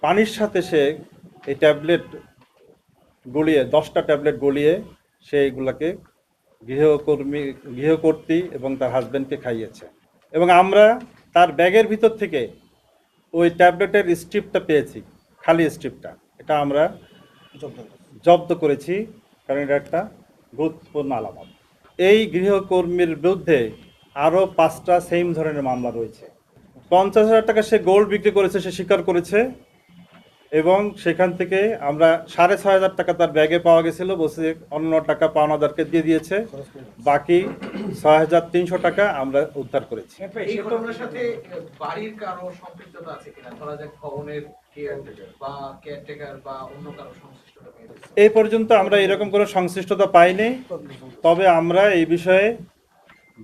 পানির সাথে সে এই ট্যাবলেট গলিয়ে 10টা ট্যাবলেট গলিয়ে সে এইগুলাকে গৃহকর্ত্রী এবং তার হাজব্যান্ডকে খাইয়েছে। এবং আমরা তার ব্যাগের ভিতর থেকে ওই ট্যাবলেটের স্ট্রিপটা পেয়েছি, খালি স্ট্রিপটা। এটা আমরা জব্দ করেছি, কারণ এটা একটা গুরুত্বপূর্ণ আলামত। এই গৃহকর্মীর বিরুদ্ধে আরও 5টা সেম ধরনের মামলা রয়েছে। 50,000 টাকা সে গোল্ড বিক্রি করেছে, সে স্বীকার করেছে। এবং সেখান থেকে আমরা 6,500 টাকা তার ব্যাগে পাওয়া গেছিল, বলছে অন্য টাকা পাওনাদারকে দিয়ে দিয়েছে, বাকি 6,300 টাকা আমরা উদ্ধার করেছি। এই ঘটনার সাথে বাড়ির কারো সম্পৃক্ততা আছে কিনা, ধরা যাক ভবনের কেয়ারটেকার বা অন্য কারো সংশ্লিষ্টতা পেয়েছে? এই পর্যন্ত আমরা এরকম কোনো সংশ্লিষ্টতা পাইনি, তবে আমরা এই বিষয়ে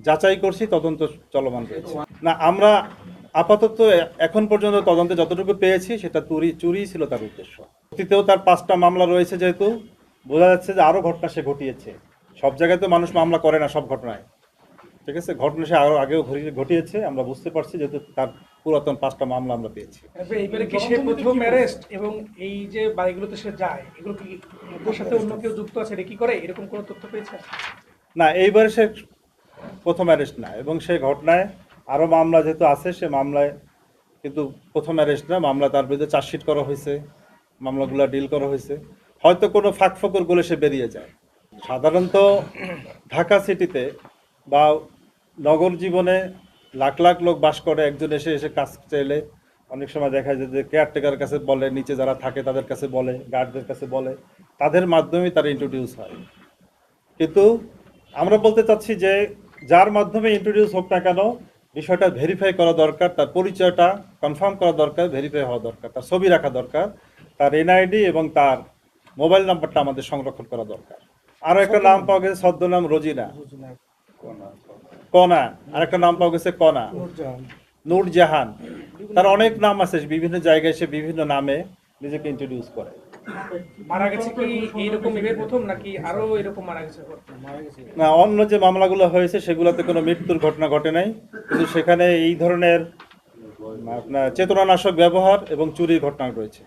যাচাই করছি, তদন্ত চলমান রয়েছে। না, আমরা আপাতত এখন পর্যন্ত তদন্তে যতটুকু পেয়েছি সেটা চুরি ছিল তার উদ্দেশ্য। অতীতেও তার 5টা মামলা রয়েছে, যেহেতু বোঝা যাচ্ছে যে আরও ঘটনা সে ঘটিয়েছে। সব জায়গায় তো মানুষ মামলা করে না সব ঘটনায়, ঠিক আছে? ঘটনা সে আরও আগেও ঘটিয়েছে, আমরা বুঝতে পারছি, যেহেতু তার পুরাতন 5টা মামলা আমরা পেয়েছি। এইবারে কি সে প্রথম অ্যারেস্ট, এবং এই যে বাড়িগুলোতে সে যায়, এগুলো কি ওর সাথে অন্য কেউ যুক্ত আছে, এটা কি করে, এরকম কোনো তথ্য পেয়েছে? না, এইবারে সে প্রথম অ্যারেস্ট না, এবং সে ঘটনায় আরও মামলা যেহেতু আছে, সে মামলায় কিন্তু প্রথম অ্যারেস্ট না। মামলা তার বিরুদ্ধে চার্জশিট করা হয়েছে, মামলাগুলো ডিল করা হয়েছে। হয়তো কোনো ফাঁকফোকর বলে সে বেরিয়ে যায়। সাধারণত ঢাকা সিটিতে বা নগর জীবনে লাখ লাখ লোক বাস করে, একজন এসে এসে কাজ চাইলে অনেক সময় দেখা যায় যে কেয়ারটেকার কাছে বলে, নিচে যারা থাকে তাদের কাছে বলে, গার্ডদের কাছে বলে, তাদের মাধ্যমেই তারা ইন্ট্রোডিউস হয়। কিন্তু আমরা বলতে চাচ্ছি যে যার মাধ্যমে ইন্ট্রোডিউস হোক না কেন, বিষয়টা ভেরিফাই করা দরকার, তার পরিচয়টা কনফার্ম করা দরকার, ভেরিফাই হওয়া দরকার, তার ছবি রাখা দরকার, তার এনআইডি এবং তার মোবাইল নাম্বারটা আমাদের সংরক্ষণ করা দরকার। আরও একটা নাম পাওয়া গেছে, ছদ্মনাম রোজিনা কনা, আরেকটা নাম পাওয়া গেছে কনা, নূরজাহান। তার অনেক নাম আছে, বিভিন্ন জায়গায় সে বিভিন্ন নামে নিজেকে ইন্ট্রোডিউস করে। মারা গেছে কি এইরকম এবার প্রথম, নাকি আরো এরকম মারা গেছে? না, অন্য যে মামলাগুলো হয়েছে সেগুলোতে কোনো মৃত্যুর ঘটনা ঘটে নাই, কিন্তু সেখানে এই ধরনের আপনার চেতনানাশক ব্যবহার এবং চুরির ঘটনা রয়েছে।